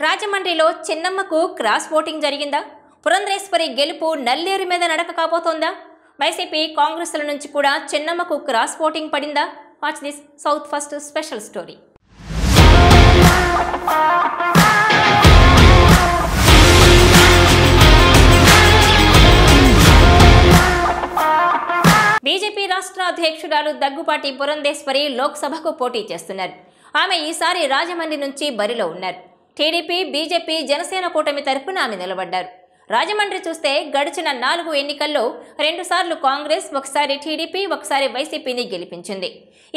రాజమండ్రిలో చిన్నమ్మకు cross voting జరిగిందా? పురంధరేశ్వరి గెలుపు నల్లేరు మీద నడక కాబోతోందా? వైసీపీ కాంగ్రెస్ల నుంచి కూడా చిన్నమ్మకు క్రాస్ ఓటింగ్ పడిందా? Watch this south first special story. BJP రాష్ట్ర అధ్యక్షురాలు దగ్గుపాటి పురంధేశ్వరి లోక్సభకు పోటీ చేస్తున్నారు. ఆమె ఈసారి రాజమండ్రి నుంచి బరిలో ఉన్నారు. టీడీపీ, బీజేపీ, జనసేన కూటమి తరపున ఆమె నిలబడ్డారు. రాజమండ్రి చూస్తే గడిచిన 4 ఎన్నికల్లో 2 సార్లు కాంగ్రెస్, ఒకసారి టీడీపీ, ఒకసారి వైసీపీని గెలిపించింది.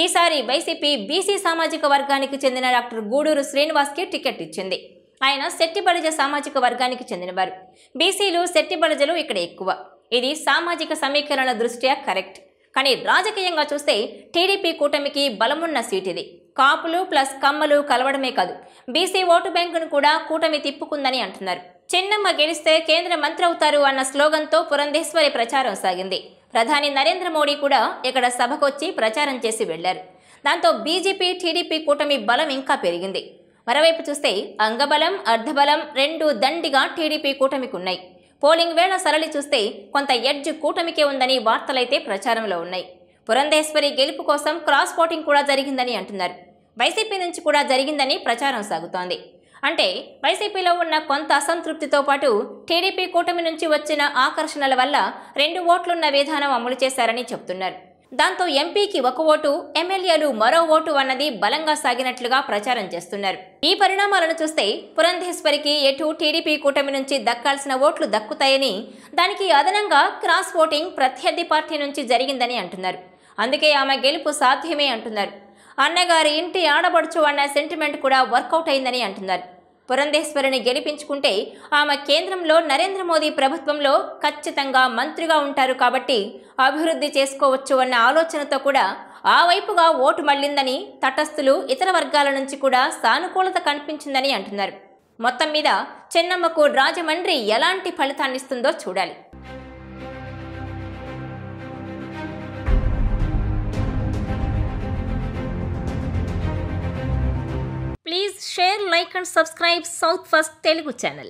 ఈసారి వైసీపీ బీసీ సామాజిక వర్గానికి చెందిన డాక్టర్ గూడూరు శ్రీనివాస్కి టికెట్ ఇచ్చింది. ఆయన శెట్టిబలిజ సామాజిక వర్గానికి చెందినవారు. బీసీలు, శెట్టిబలిజలు ఇక్కడ ఎక్కువ. ఇది సామాజిక సమీకరణ దృష్ట్యా కరెక్ట్. కానీ రాజకీయంగా చూస్తే టీడీపీ కూటమికి బలమున్న సీట్ ఇది. కాపులు ప్లస్ కమ్మలు కలవడమే కాదు, బీసీ ఓటు బ్యాంకును కూడా కూటమి తిప్పుకుందని అంటున్నారు. చిన్నమ్మ గెలిస్తే కేంద్ర మంత్రి అవుతారు అన్న స్లోగన్తో పురంధేశ్వరి ప్రచారం సాగింది. ప్రధాని నరేంద్ర మోడీ కూడా ఇక్కడ సభకొచ్చి ప్రచారం చేసి వెళ్లారు. దాంతో బీజేపీ, టీడీపీ కూటమి బలం ఇంకా పెరిగింది. మరోవైపు చూస్తే అంగబలం, అర్ధబలం 2 దండిగా టీడీపీ కూటమికి ఉన్నాయి. పోలింగ్ వేళ సరళి చూస్తే కొంత ఎడ్జ్ కూటమికే ఉందని వార్తలైతే ప్రచారంలో ఉన్నాయి. పురంధేశ్వరి గెలుపు కోసం క్రాస్ ఓటింగ్ కూడా జరిగిందని అంటున్నారు. వైసీపీ నుంచి కూడా జరిగిందని ప్రచారం సాగుతోంది. అంటే వైసీపీలో ఉన్న కొంత అసంతృప్తితో పాటు టీడీపీ కూటమి నుంచి వచ్చిన ఆకర్షణల వల్ల 2 ఓట్లున్న విధానం అమలు చేశారని చెబుతున్నారు. దాంతో ఎంపీకి 1 ఓటు, ఎమ్మెల్యేలు మరో ఓటు అన్నది బలంగా సాగినట్లుగా ప్రచారం చేస్తున్నారు. ఈ పరిణామాలను చూస్తే పురంధేశ్వరికి ఎటు టీడీపీ కూటమి నుంచి దక్కాల్సిన ఓట్లు దక్కుతాయని, దానికి అదనంగా క్రాస్ ఓటింగ్ ప్రత్యర్థి పార్టీ నుంచి జరిగిందని అంటున్నారు. అందుకే ఆమె గెలుపు సాధ్యమే అంటున్నారు. అన్నగారి ఇంటి ఆడబడుచు అన్న సెంటిమెంట్ కూడా వర్కౌట్ అయిందని అంటున్నారు. పురంధేశ్వరిని గెలిపించుకుంటే ఆమె కేంద్రంలో నరేంద్ర మోదీ ప్రభుత్వంలో ఖచ్చితంగా మంత్రిగా ఉంటారు కాబట్టి అభివృద్ధి చేసుకోవచ్చు అన్న ఆలోచనతో కూడా ఆ వైపుగా ఓటు మళ్లిందని, తటస్థులు, ఇతర వర్గాల నుంచి కూడా సానుకూలత కనిపించిందని అంటున్నారు. మొత్తం మీద చిన్నమ్మకు రాజమండ్రి ఎలాంటి ఫలితాన్నిస్తుందో చూడాలి. Please share, like and subscribe South First Telugu channel.